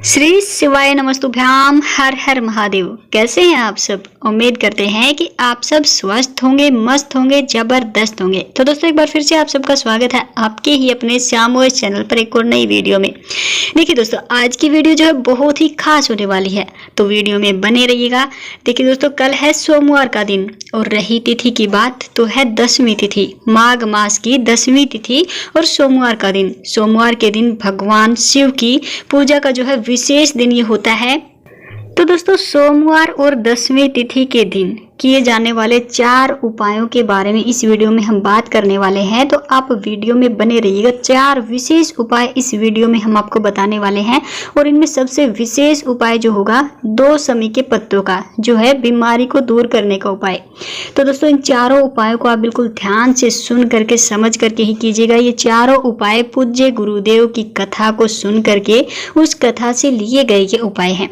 श्री शिवाय नमस्तुभ्याम। हर हर महादेव। कैसे हैं आप सब? उम्मीद करते हैं कि आप सब स्वस्थ होंगे, मस्त होंगे, जबरदस्त होंगे। तो दोस्तों एक बार फिर से आप सबका स्वागत है आपके ही अपने श्याम वॉइस चैनल पर एक और नई वीडियो में। देखिए दोस्तों, आज की वीडियो जो है बहुत ही खास होने वाली है, तो वीडियो में बने रहिएगा। देखिए दोस्तों, कल है सोमवार का दिन और रही तिथि की बात तो है 10वीं तिथि, माघ मास की 10वीं तिथि और सोमवार का दिन। सोमवार के दिन भगवान शिव की पूजा का जो है विशेष दिन ये होता है। तो दोस्तों, सोमवार और 10वीं तिथि के दिन किए जाने वाले 4 उपायों के बारे में इस वीडियो में हम बात करने वाले हैं, तो आप वीडियो में बने रहिएगा। 4 विशेष उपाय इस वीडियो में हम आपको बताने वाले हैं और इनमें सबसे विशेष उपाय जो होगा 2 समी के पत्तों का, जो है बीमारी को दूर करने का उपाय। तो दोस्तों, इन चारों उपायों को आप बिल्कुल ध्यान से सुन करके समझ करके ही कीजिएगा। ये चारों उपाय पूज्य गुरुदेव की कथा को सुन करके उस कथा से लिए गए ये उपाय हैं।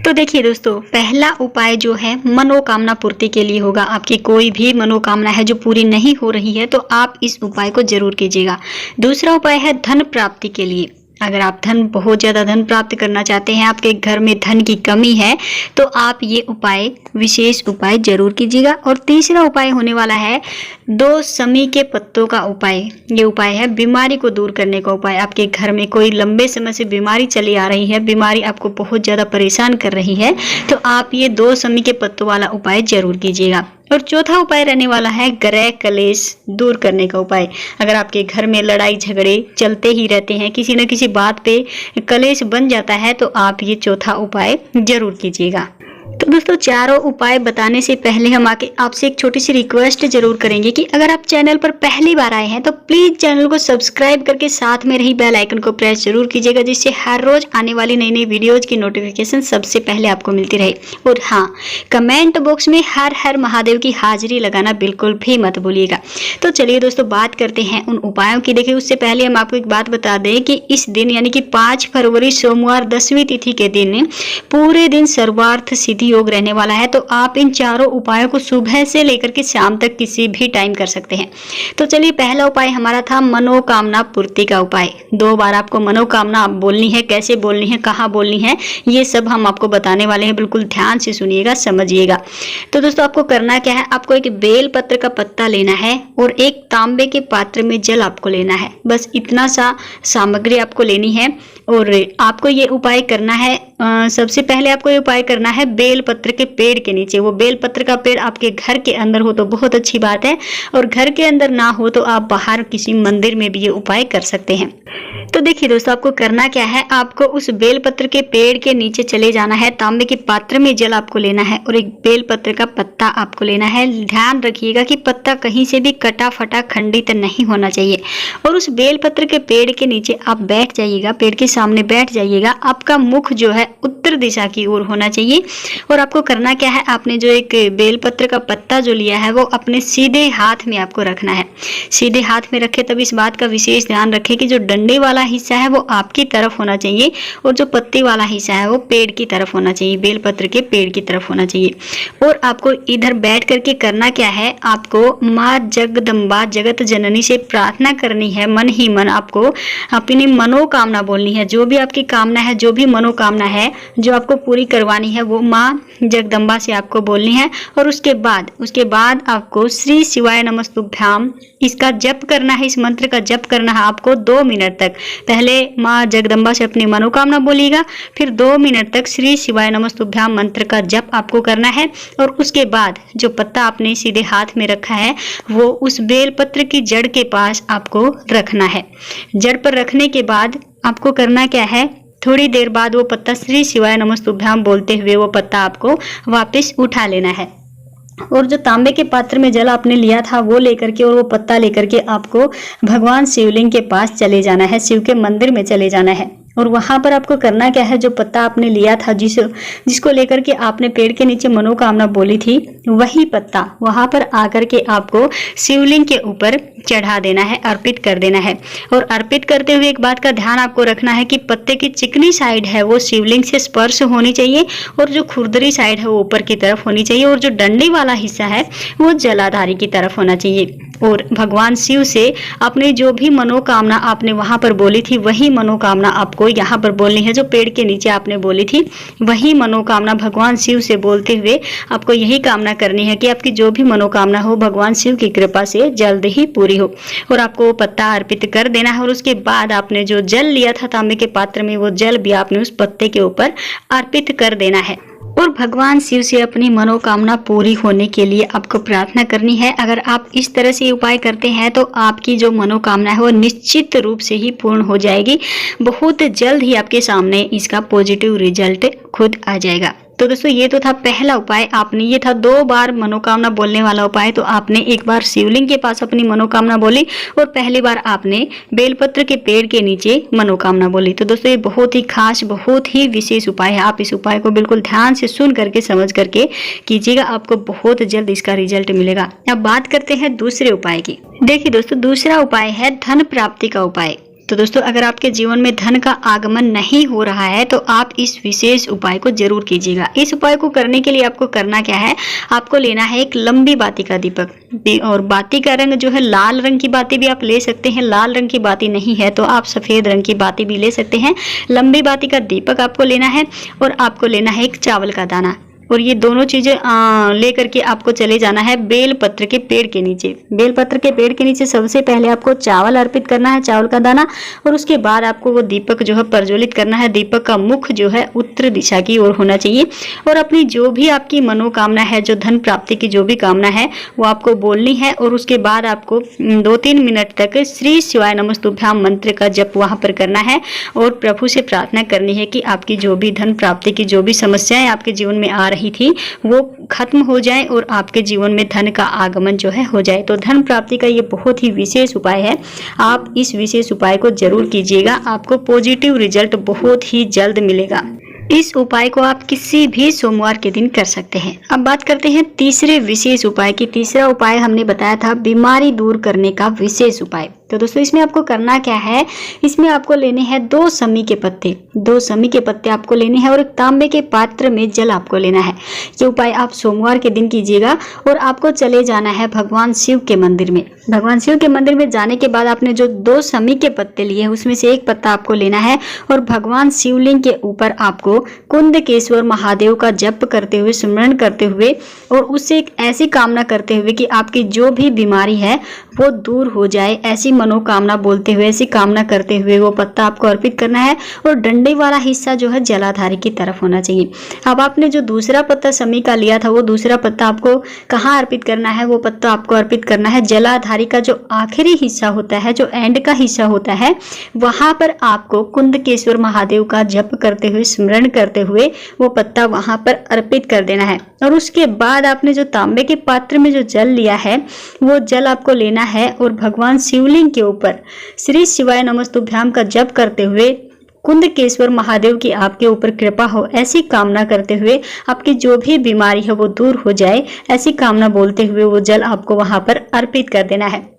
तो देखिए दोस्तों, पहला उपाय जो है मनोकामना पूर्ति के लिए होगा। आपकी कोई भी मनोकामना है जो पूरी नहीं हो रही है तो आप इस उपाय को जरूर कीजिएगा। दूसरा उपाय है धन प्राप्ति के लिए। अगर आप बहुत ज़्यादा धन प्राप्त करना चाहते हैं, आपके घर में धन की कमी है, तो आप ये उपाय, विशेष उपाय जरूर कीजिएगा। और तीसरा उपाय होने वाला है 2 समी के पत्तों का उपाय। ये उपाय है बीमारी को दूर करने का उपाय। आपके घर में कोई लंबे समय से बीमारी चली आ रही है, बीमारी आपको बहुत ज़्यादा परेशान कर रही है, तो आप ये 2 समी के पत्तों वाला उपाय जरूर कीजिएगा। और चौथा उपाय रहने वाला है ग्रह कलेश दूर करने का उपाय। अगर आपके घर में लड़ाई झगड़े चलते ही रहते हैं, किसी न किसी बात पे कलेश बन जाता है, तो आप ये चौथा उपाय जरूर कीजिएगा। तो दोस्तों, चारों उपाय बताने से पहले हम आपसे एक छोटी सी रिक्वेस्ट जरूर करेंगे कि अगर आप चैनल पर पहली बार आए हैं तो प्लीज चैनल को सब्सक्राइब करके साथ में रही बेल आइकन को प्रेस जरूर कीजिएगा, जिससे हर रोज आने वाली नई नई वीडियोज की नोटिफिकेशन सबसे पहले आपको मिलती रहे। और हाँ, कमेंट बॉक्स में हर हर महादेव की हाजिरी लगाना बिल्कुल भी मत भूलिएगा। तो चलिए दोस्तों, बात करते हैं उन उपायों की। देखिए, उससे पहले हम आपको एक बात बता दें कि इस दिन यानी कि 5 फरवरी सोमवार 10वीं तिथि के दिन पूरे दिन सर्वार्थ सिद्धि योग रहने वाला है। तो आप इन चारों उपायों को सुबह से लेकर के शाम तक किसी भी टाइम कर सकते हैं। तो चलिए, पहला उपाय हमारा था मनोकामना पूर्ति का उपाय। 2 बार आपको मनोकामना बोलनी है, कैसे बोलनी है, कहाँ बोलनी है, ये सब हम आपको बताने वाले हैं। बिल्कुल ध्यान से सुनिएगा, समझिएगा। तो दोस्तों, आपको करना क्या है, आपको एक बेल पत्र का पत्ता लेना है और एक तांबे के पात्र में जल आपको लेना है। बस इतना सा सामग्री आपको लेनी है और आपको ये उपाय करना है। सबसे पहले आपको ये उपाय करना है बेल पत्र के पेड़ के नीचे। वो बेल पत्र का पेड़ आपके घर के अंदर हो तो बहुत अच्छी बात है, और घर के अंदर ना हो तो आप बाहर किसी मंदिर में भी ये उपाय कर सकते हैं। तो देखिए दोस्तों, आपको करना क्या है, आपको उस बेल पत्र के पेड़ के नीचे चले जाना है। तांबे के पात्र में जल आपको लेना है और एक बेल पत्र का पत्ता आपको लेना है। ध्यान रखिएगा कि पत्ता कहीं से भी कटा फटा खंडित नहीं होना चाहिए। और उस बेल पत्र के पेड़ के नीचे आप बैठ जाइएगा, पेड़ के सामने बैठ जाइएगा। आपका मुख जो है उत्तर दिशा की ओर होना चाहिए। और आपको करना क्या है, आपने जो एक बेल पत्र का पत्ता जो लिया है वो अपने सीधे हाथ में आपको रखना है। सीधे हाथ में रखे तब इस बात का विशेष ध्यान रखें कि जो डंडे वाला हिस्सा है वो आपकी तरफ होना चाहिए और जो पत्ते वाला हिस्सा है वो पेड़ की तरफ होना चाहिए, बेल पत्र के पेड़ की तरफ होना चाहिए। और आपको इधर बैठ करके करना क्या है, आपको माँ जगदम्बा जगत जननी से प्रार्थना करनी है। मन ही मन आपको अपनी मनोकामना बोलनी है। जो भी आपकी कामना है, जो भी मनोकामना है जो आपको पूरी करवानी है, वो माँ जगदम्बा से आपको बोलनी है। और उसके बाद आपको श्री शिवाय नमस्तुभ्याम इसका जप करना है। इस मंत्र का जप करना है आपको 2 मिनट तक। पहले माँ जगदम्बा से अपनी मनोकामना बोलिएगा, फिर 2 मिनट तक श्री शिवाय नमस्तुभ्याम मंत्र का जप आपको करना है। और उसके बाद जो पत्ता आपने सीधे हाथ में रखा है वो उस बेल पत्र की जड़ के पास आपको रखना है। जड़ पर रखने के बाद आपको करना क्या है, थोड़ी देर बाद वो पत्ता श्री शिवाय नमस्तुभ्याम बोलते हुए वो पत्ता आपको वापस उठा लेना है। और जो तांबे के पात्र में जल आपने लिया था वो लेकर के और वो पत्ता लेकर के आपको भगवान शिवलिंग के पास चले जाना है, शिव के मंदिर में चले जाना है। और वहां पर आपको करना क्या है, जो पत्ता आपने लिया था, जिसको लेकर के आपने पेड़ के नीचे मनोकामना बोली थी, वही पत्ता वहां पर आकर के आपको शिवलिंग के ऊपर चढ़ा देना है, अर्पित कर देना है। और अर्पित करते हुए एक बात का ध्यान आपको रखना है कि पत्ते की चिकनी साइड है वो शिवलिंग से स्पर्श होनी चाहिए और जो खुरदरी साइड है वो ऊपर की तरफ होनी चाहिए और जो डंडी वाला हिस्सा है वो जलाधारी की तरफ होना चाहिए। और भगवान शिव से अपनी जो भी मनोकामना आपने वहां पर बोली थी वही मनोकामना आपको यहाँ पर बोलनी है। जो पेड़ के नीचे आपने बोली थी वही मनोकामना भगवान शिव से बोलते हुए आपको यही कामना करनी है कि आपकी जो भी मनोकामना हो भगवान शिव की कृपा से जल्द ही पूरी हो। और आपको वो पत्ता अर्पित कर देना है और उसके बाद आपने जो जल लिया था तांबे के पात्र में वो जल भी आपने उस पत्ते के ऊपर अर्पित कर देना है और भगवान शिव से अपनी मनोकामना पूरी होने के लिए आपको प्रार्थना करनी है। अगर आप इस तरह से उपाय करते हैं तो आपकी जो मनोकामना है वो निश्चित रूप से ही पूर्ण हो जाएगी। बहुत जल्द ही आपके सामने इसका पॉजिटिव रिजल्ट खुद आ जाएगा। तो दोस्तों ये तो था पहला उपाय। आपने ये था 2 बार मनोकामना बोलने वाला उपाय। तो आपने एक बार शिवलिंग के पास अपनी मनोकामना बोली और पहली बार आपने बेलपत्र के पेड़ के नीचे मनोकामना बोली। तो दोस्तों ये बहुत ही खास बहुत ही विशेष उपाय है। आप इस उपाय को बिल्कुल ध्यान से सुन करके समझ करके कीजिएगा, आपको बहुत जल्द इसका रिजल्ट मिलेगा। अब बात करते हैं दूसरे उपाय की। देखिए दोस्तों दूसरा उपाय है धन प्राप्ति का उपाय। तो दोस्तों अगर आपके जीवन में धन का आगमन नहीं हो रहा है तो आप इस विशेष उपाय को जरूर कीजिएगा। इस उपाय को करने के लिए आपको करना क्या है, आपको लेना है एक लंबी बाती का दीपक और बाती का रंग जो है लाल रंग की बाती भी आप ले सकते हैं। लाल रंग की बाती नहीं है तो आप सफेद रंग की बाती भी ले सकते हैं। लंबी बाती का दीपक आपको लेना है और आपको लेना है एक चावल का दाना और ये दोनों चीजें लेकर के आपको चले जाना है बेलपत्र के पेड़ के नीचे। बेलपत्र के पेड़ के नीचे सबसे पहले आपको चावल अर्पित करना है, चावल का दाना, और उसके बाद आपको वो दीपक जो है प्रज्वलित करना है। दीपक का मुख जो है उत्तर दिशा की ओर होना चाहिए और अपनी जो भी आपकी मनोकामना है, जो धन प्राप्ति की जो भी कामना है वो आपको बोलनी है और उसके बाद आपको 2-3 मिनट तक श्री शिवाय नमस्तुभ्याम मंत्र का जप वहां पर करना है और प्रभु से प्रार्थना करनी है कि आपकी जो भी धन प्राप्ति की जो भी समस्याएं आपके जीवन में आ रही थी वो खत्म हो जाए और आपके जीवन में धन का आगमन जो है हो जाए। तो धन प्राप्ति का ये बहुत ही विशेष उपाय है। आप इस विशेष उपाय को जरूर कीजिएगा, आपको पॉजिटिव रिजल्ट बहुत ही जल्द मिलेगा। इस उपाय को आप किसी भी सोमवार के दिन कर सकते हैं। अब बात करते हैं तीसरे विशेष उपाय की। तीसरा उपाय हमने बताया था बीमारी दूर करने का विशेष उपाय। तो दोस्तों इसमें आपको करना क्या है, इसमें आपको लेने हैं 2 समी के पत्ते। 2 समी के पत्ते आपको लेने हैं और एक तांबे के पात्र में जल आपको लेना है। ये उपाय आप सोमवार के दिन कीजिएगा और आपको चले जाना है भगवान शिव के मंदिर में। भगवान शिव के मंदिर में जाने के बाद आपने जो 2 समी के पत्ते लिए हैं उसमें से एक पत्ता आपको लेना है और भगवान शिवलिंग के ऊपर आपको कुंदकेश्वर महादेव का जप करते हुए, स्मरण करते हुए और उससे एक ऐसी कामना करते हुए कि आपकी जो भी बीमारी है वो दूर हो जाए, ऐसी मनोकामना बोलते हुए, ऐसी कामना करते हुए वो पत्ता आपको अर्पित करना है और डंडे वाला हिस्सा जो है जलाधारी की तरफ होना चाहिए। अब आपने जो दूसरा पत्ता समी का लिया था वो दूसरा पत्ता आपको कहाँ अर्पित करना है, वो पत्ता आपको अर्पित करना है जलाधारी का जो आखिरी हिस्सा होता है, जो एंड का हिस्सा होता है, वहां पर आपको कुंदकेश्वर महादेव का जप करते हुए, स्मरण करते हुए वो पत्ता वहां पर अर्पित कर देना है। और उसके बाद आपने जो तांबे के पात्र में जो जल लिया है वो जल आपको लेना है और भगवान शिवलिंग के ऊपर श्री शिवाय नमस्तुभ्याम का जप करते हुए कुंदकेश्वर महादेव की आपके ऊपर कृपा हो ऐसी कामना करते हुए, आपकी जो भी बीमारी है वो दूर हो जाए ऐसी कामना बोलते हुए वो जल आपको वहां पर अर्पित कर देना है।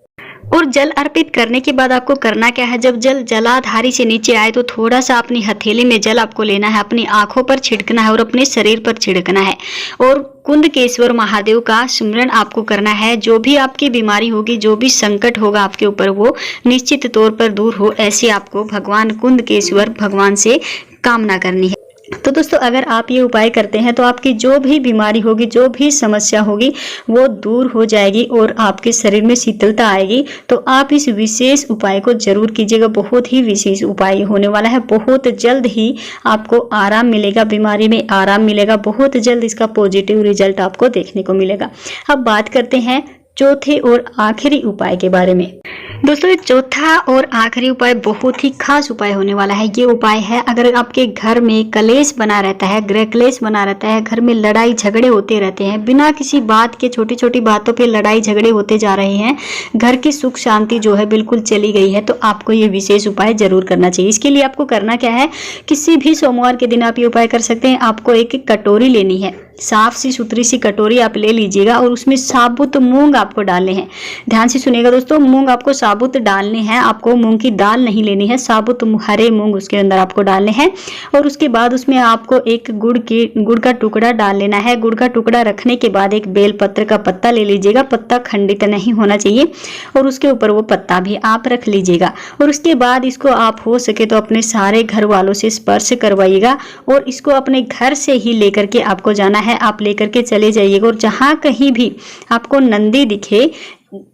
और जल अर्पित करने के बाद आपको करना क्या है, जब जल जलाधारी से नीचे आए तो थोड़ा सा अपनी हथेली में जल आपको लेना है, अपनी आंखों पर छिड़कना है और अपने शरीर पर छिड़कना है और कुंदकेश्वर महादेव का स्मरण आपको करना है। जो भी आपकी बीमारी होगी, जो भी संकट होगा आपके ऊपर वो निश्चित तौर पर दूर हो ऐसी आपको भगवान कुंदकेश्वर भगवान से कामना करनी है। तो दोस्तों अगर आप ये उपाय करते हैं तो आपकी जो भी बीमारी होगी, जो भी समस्या होगी वो दूर हो जाएगी और आपके शरीर में शीतलता आएगी। तो आप इस विशेष उपाय को जरूर कीजिएगा, बहुत ही विशेष उपाय होने वाला है। बहुत जल्द ही आपको आराम मिलेगा, बीमारी में आराम मिलेगा, बहुत जल्द इसका पॉजिटिव रिजल्ट आपको देखने को मिलेगा। अब बात करते हैं चौथे और आखिरी उपाय के बारे में। दोस्तों ये चौथा और आखिरी उपाय बहुत ही खास उपाय होने वाला है। ये उपाय है अगर आपके घर में कलेश बना रहता है, गृह क्लेश बना रहता है, घर में लड़ाई झगड़े होते रहते हैं, बिना किसी बात के छोटी छोटी बातों पे लड़ाई झगड़े होते जा रहे हैं, घर की सुख शांति जो है बिल्कुल चली गई है, तो आपको ये विशेष उपाय जरूर करना चाहिए। इसके लिए आपको करना क्या है, किसी भी सोमवार के दिन आप ये उपाय कर सकते हैं। आपको एक कटोरी लेनी है साफ सी सुथरी सी कटोरी आप ले लीजिएगा और उसमें साबुत मूंग आपको डालने हैं। ध्यान से सुनिएगा दोस्तों, मूंग आपको साबुत डालने हैं, आपको मूंग की दाल नहीं लेनी है, साबुत हरे मूंग उसके अंदर आपको डालने हैं। और उसके बाद उसमें आपको एक गुड़ का टुकड़ा डाल लेना है। गुड़ का टुकड़ा रखने के बाद एक बेल पत्र का पत्ता ले लीजिएगा, पत्ता खंडित नहीं होना चाहिए, और उसके ऊपर वो पत्ता भी आप रख लीजिएगा। और उसके बाद इसको आप हो सके तो अपने सारे घर वालों से स्पर्श करवाइएगा और इसको अपने घर से ही लेकर के आपको जाना है। आप लेकर के चले जाइएगा और जहाँ कहीं भी आपको नंदी दिखे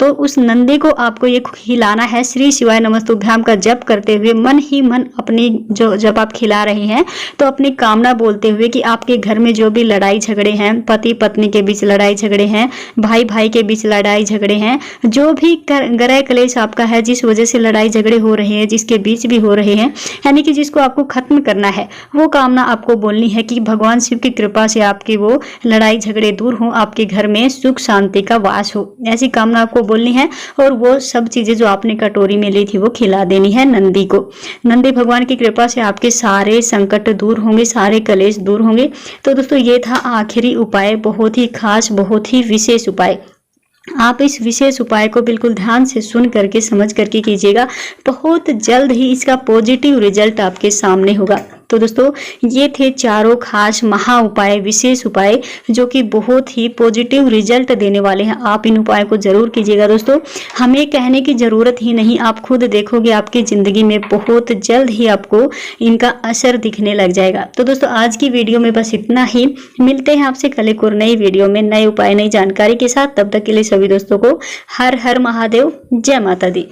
तो उस नंदी को आपको ये खिलाना है। श्री शिवाय नमस्तुभ्याम का जप करते हुए मन ही मन अपनी जब आप खिला रहे हैं तो अपनी कामना बोलते हुए कि आपके घर में जो भी लड़ाई झगड़े हैं, पति पत्नी के बीच लड़ाई झगड़े हैं, भाई भाई के बीच लड़ाई झगड़े हैं, जो भी ग्रह क्लेश आपका है, जिस वजह से लड़ाई झगड़े हो रहे हैं, जिसके बीच भी हो रहे हैं, यानी कि जिसको आपको खत्म करना है, वो कामना आपको बोलनी है कि भगवान शिव की कृपा से आपकी वो लड़ाई झगड़े दूर हो, आपके घर में सुख शांति का वास हो। ऐसी कामना को बोलनी है और वो सब चीजें जो आपने कटोरी में ली थी वो खिला देनी है नंदी को। नंदी भगवान की कृपा से आपके सारे संकट दूर होंगे, सारे कलेश दूर होंगे। तो दोस्तों ये था आखिरी उपाय, बहुत ही खास, बहुत ही विशेष उपाय। आप इस विशेष उपाय को बिल्कुल ध्यान से सुन करके समझ करके कीजिएगा, बहुत जल्द ही इसका पॉजिटिव रिजल्ट आपके सामने होगा। तो दोस्तों ये थे चारों खास महा उपाय, विशेष उपाय जो कि बहुत ही पॉजिटिव रिजल्ट देने वाले हैं। आप इन उपाय को जरूर कीजिएगा दोस्तों, हमें कहने की जरूरत ही नहीं, आप खुद देखोगे आपकी जिंदगी में बहुत जल्द ही आपको इनका असर दिखने लग जाएगा। तो दोस्तों आज की वीडियो में बस इतना ही, मिलते हैं आपसे कल एक और नई वीडियो में नए उपाय नई जानकारी के साथ। तब तक के लिए सभी दोस्तों को हर हर महादेव, जय माता दी।